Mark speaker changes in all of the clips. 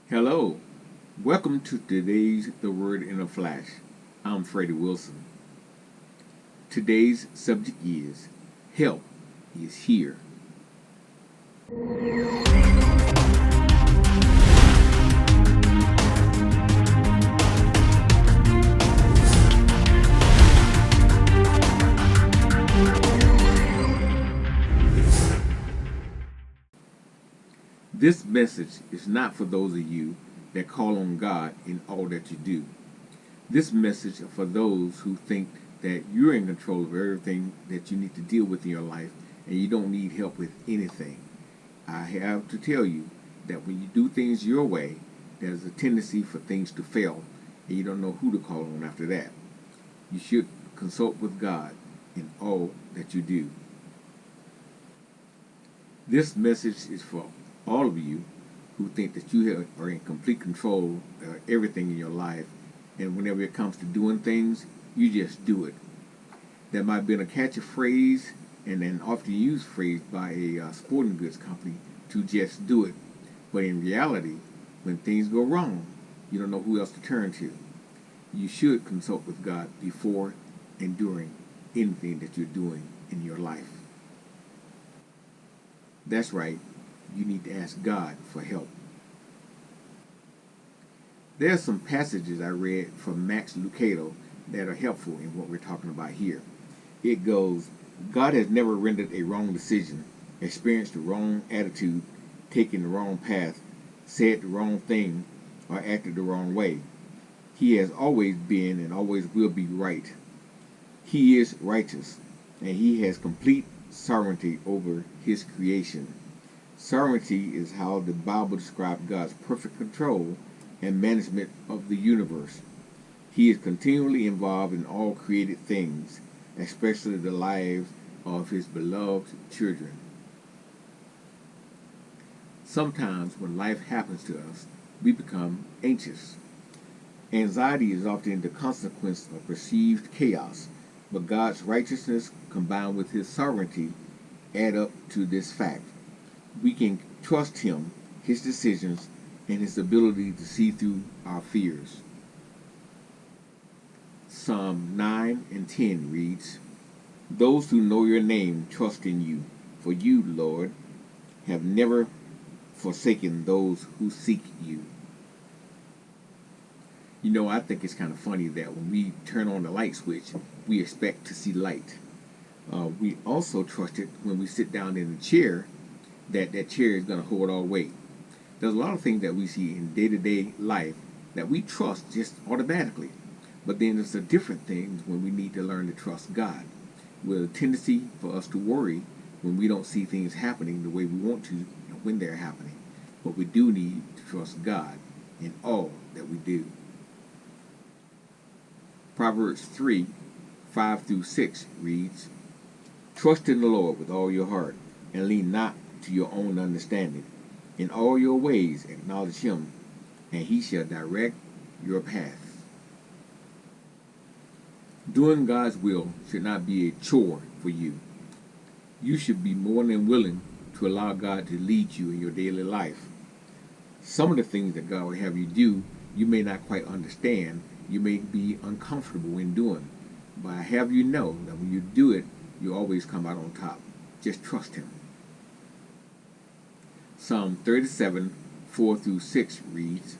Speaker 1: Hello, welcome to today's The Word in a Flash. I'm Freddie Wilson. Today's subject is Help is Here. This message is not for those of you that call on God in all that you do. This message is for those who think that you're in control of everything that you need to deal with in your life and you don't need help with anything. I have to tell you that when you do things your way, there's a tendency for things to fail and you don't know who to call on after that. You should consult with God in all that you do. This message is for all of you who think that are in complete control of everything in your life, and whenever it comes to doing things, you just do it. There might have been a catchy phrase and an often used phrase by a sporting goods company to just do it. But in reality, when things go wrong, you don't know who else to turn to. You should consult with God before and during anything that you're doing in your life. That's right, you need to ask God for help. There are some passages I read from Max Lucado that are helpful in what we're talking about here. It goes, God has never rendered a wrong decision, experienced the wrong attitude, taken the wrong path, said the wrong thing, or acted the wrong way. He has always been and always will be right. He is righteous, and he has complete sovereignty over his creation. Sovereignty is how the Bible describes God's perfect control and management of the universe. He is continually involved in all created things, especially the lives of his beloved children. Sometimes when life happens to us, we become anxious. Anxiety is often the consequence of perceived chaos, but God's righteousness combined with his sovereignty add up to this fact. We can trust him, his decisions, and his ability to see through our fears. Psalm 9 and 10 reads, Those who know your name trust in you, for you, Lord, have never forsaken those who seek you. You know, I think it's kind of funny that when we turn on the light switch, we expect to see light. We also trust it when we sit down in the chair, that chair is going to hold our weight. There's a lot of things that we see in day-to-day life that we trust just automatically. But then there's a different things when we need to learn to trust God. With a tendency for us to worry when we don't see things happening the way we want to and when they're happening. But we do need to trust God in all that we do. Proverbs 3, 5 through 6 reads, Trust in the Lord with all your heart, and lean not to your own understanding. In all your ways acknowledge him, and he shall direct your path. Doing God's will should not be a chore for you. You should be more than willing to allow God to lead you in your daily life. Some of the things that God will have you do, you may not quite understand. You may be uncomfortable in doing. But I have you know that when you do it, you always come out on top. Just trust him. Psalm 37, 4 through 6 reads,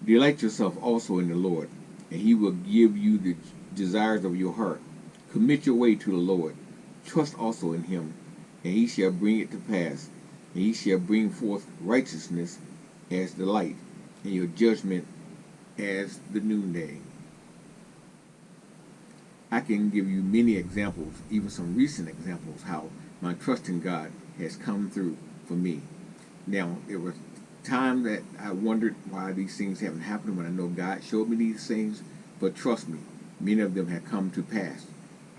Speaker 1: Delight yourself also in the Lord, and he will give you the desires of your heart. Commit your way to the Lord. Trust also in him, and he shall bring it to pass. And he shall bring forth righteousness as the light, and your judgment as the noonday. I can give you many examples, even some recent examples, how my trust in God has come through for me. Now, there was time that I wondered why these things haven't happened when I know God showed me these things, but trust me, many of them have come to pass.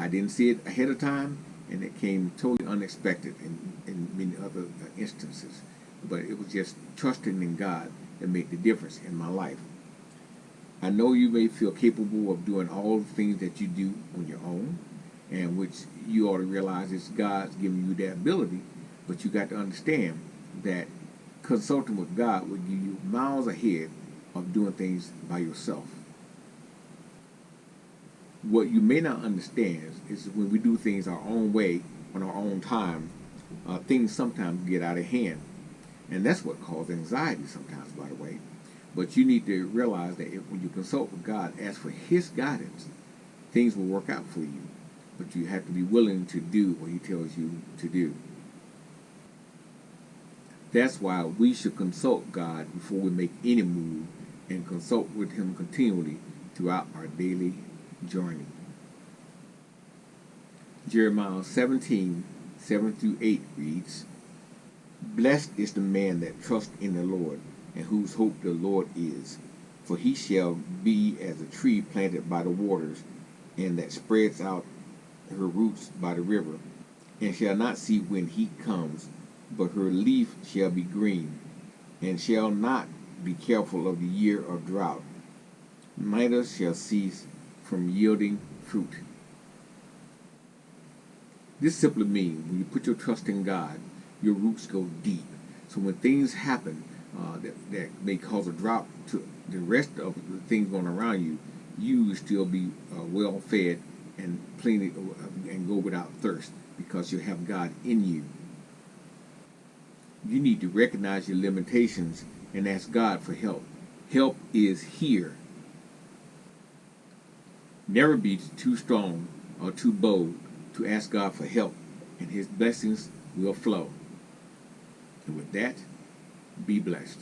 Speaker 1: I didn't see it ahead of time, and it came totally unexpected in many other instances. But it was just trusting in God that made the difference in my life. I know you may feel capable of doing all the things that you do on your own, and which you ought to realize is God's giving you that ability, but you got to understand that consulting with God will give you miles ahead of doing things by yourself. What you may not understand is when we do things our own way, on our own time, things sometimes get out of hand. And that's what causes anxiety sometimes, by the way. But you need to realize that when you consult with God, ask for His guidance, things will work out for you. But you have to be willing to do what He tells you to do. That's why we should consult God before we make any move, and consult with Him continually throughout our daily journey. Jeremiah 17:7-8 reads, "Blessed is the man that trusts in the Lord, and whose hope the Lord is. For he shall be as a tree planted by the waters, and that spreads out her roots by the river, and shall not see when heat comes, but her leaf shall be green, and shall not be careful of the year of drought, neither shall cease from yielding fruit." This simply means when you put your trust in God, your roots go deep. So when things happen that may cause a drought to the rest of the things going around you, you will still be well fed and plenty and go without thirst because you have God in you. You need to recognize your limitations and ask God for help. Help is here. Never be too strong or too bold to ask God for help, and His blessings will flow. And with that, be blessed.